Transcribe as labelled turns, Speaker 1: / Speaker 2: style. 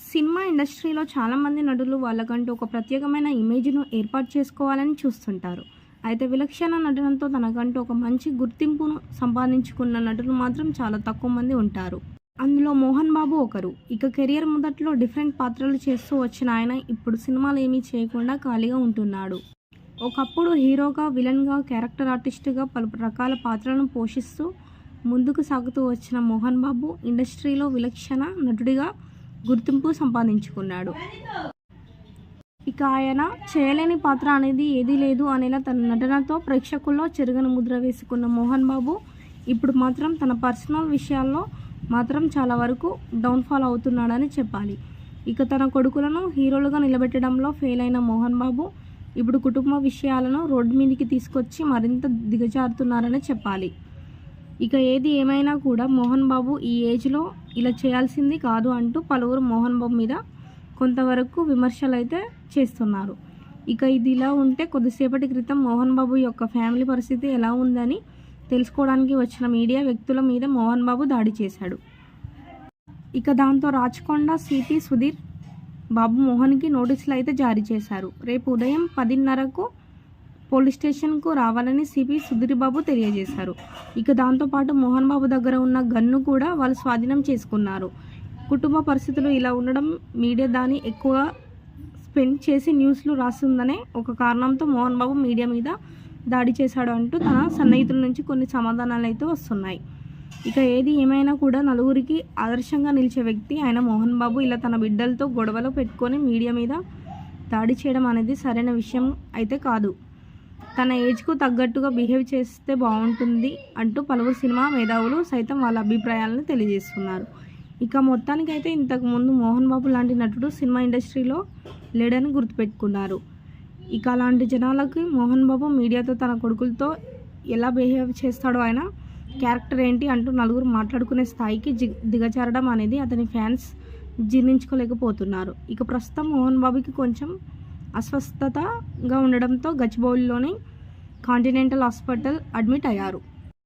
Speaker 1: Cinema ఇండస్ట్రీలో చాలామంది నటులు వాళ్ళకంటూ ఒక ప్రత్యేకమైన ఇమేజ్‌ను ఏర్పాటు చేసుకోవాలని చూస్తుంటారు. అయితే విలక్షణ నటనతో తనకంటూ ఒక మంచి గుర్తింపును సంపాదించుకున్న నటులు మాత్రం చాలా తక్కువ మంది ఉంటారు. అందులో మోహన్ బాబు ఒకరు. ఇక కెరియర్ మొదట్లో డిఫరెంట్ పాత్రలు చేస్తూ వచ్చిన ఆయన ఇప్పుడు సినిమాలేమీ చేయకుండా ఖాళీగా ఉంటున్నాడు. ఒకప్పుడు హీరోగా, విలన్‌గా, క్యారెక్టర్ ఆర్టిస్ట్‌గా పలు రకాల పాత్రలను పోషిస్తూ ముందుకు సాగుతూ వచ్చిన మోహన్ బాబు ఇండస్ట్రీలో విలక్షణ నటుడిగా గుర్తింపు సంపాదించుకున్నాడు. ఇక ఆయన చేయలేని పాత్ర అనేది ఏదీ లేదు అనేలా తన నటనతో ప్రేక్షకుల్లో చెరగని ముద్ర వేసుకున్న మోహన్ బాబు ఇప్పుడు మాత్రం తన పర్సనల్ విషయాల్లో మాత్రం చాలా వరకు డౌన్ఫాల్ అవుతున్నాడని చెప్పాలి. ఇక తన కొడుకులను హీరోలుగా నిలబెట్టడంలో ఫెయిల్ అయిన మోహన్ బాబు ఇప్పుడు కుటుంబ విషయాలను రోడ్డు మీదకి తీసుకొచ్చి మరింత దిగజారుతున్నారని చెప్పాలి. ఇక ఏది ఏమైనా కూడా మోహన్ బాబు ఈ ఏజ్లో ఇలా చేయాల్సింది కాదు అంటూ పలువురు మోహన్ బాబు మీద కొంతవరకు విమర్శలైతే చేస్తున్నారు. ఇక ఇది ఇలా ఉంటే కొద్దిసేపటి క్రితం మోహన్ బాబు యొక్క ఫ్యామిలీ పరిస్థితి ఎలా ఉందని తెలుసుకోవడానికి వచ్చిన మీడియా వ్యక్తుల మీద మోహన్ బాబు దాడి చేశాడు. ఇక దాంతో రాచకొండ సిపి సుధీర్ బాబు మోహన్కి నోటీసులు అయితే జారీ చేశారు. రేపు ఉదయం 10:30కు పోలీస్ స్టేషన్కు రావాలని సిపి సుధీర్ బాబు తెలియజేశారు. ఇక దాంతోపాటు మోహన్ బాబు దగ్గర ఉన్న గన్ను కూడా వాళ్ళు స్వాధీనం చేసుకున్నారు. కుటుంబ పరిస్థితులు ఇలా ఉండడం మీడియా దాన్ని ఎక్కువ స్పెండ్ చేసి న్యూస్లు రాస్తుందనే ఒక కారణంతో మోహన్ బాబు మీడియా మీద దాడి చేశాడు అంటూ తన సన్నిహితుల నుంచి కొన్ని సమాధానాలు అయితే వస్తున్నాయి. ఇక ఏది ఏమైనా కూడా నలుగురికి ఆదర్శంగా నిలిచే వ్యక్తి ఆయన మోహన్ బాబు ఇలా తన బిడ్డలతో గొడవలు పెట్టుకొని మీడియా మీద దాడి చేయడం అనేది సరైన విషయం అయితే కాదు. తన ఏజ్కు తగ్గట్టుగా బిహేవ్ చేస్తే బాగుంటుంది అంటూ పలువురు సినిమా మేధావులు సైతం వాళ్ళ అభిప్రాయాలను తెలియజేస్తున్నారు. ఇక మొత్తానికైతే ఇంతకుముందు మోహన్ బాబు లాంటి నటుడు సినిమా ఇండస్ట్రీలో లేడని గుర్తుపెట్టుకున్నారు. ఇక అలాంటి జనాలకి మోహన్ బాబు మీడియాతో తన కొడుకులతో ఎలా బిహేవ్ చేస్తాడో, ఆయన క్యారెక్టర్ ఏంటి అంటూ నలుగురు మాట్లాడుకునే స్థాయికి దిగజారడం అనేది అతని ఫ్యాన్స్ జీర్ణించుకోలేకపోతున్నారు. ఇక ప్రస్తుతం మోహన్ బాబుకి కొంచెం అస్వస్థతగా ఉండడంతో గచ్చిబౌలిలోని కాంటినెంటల్ హాస్పిటల్ అడ్మిట్ అయ్యారు.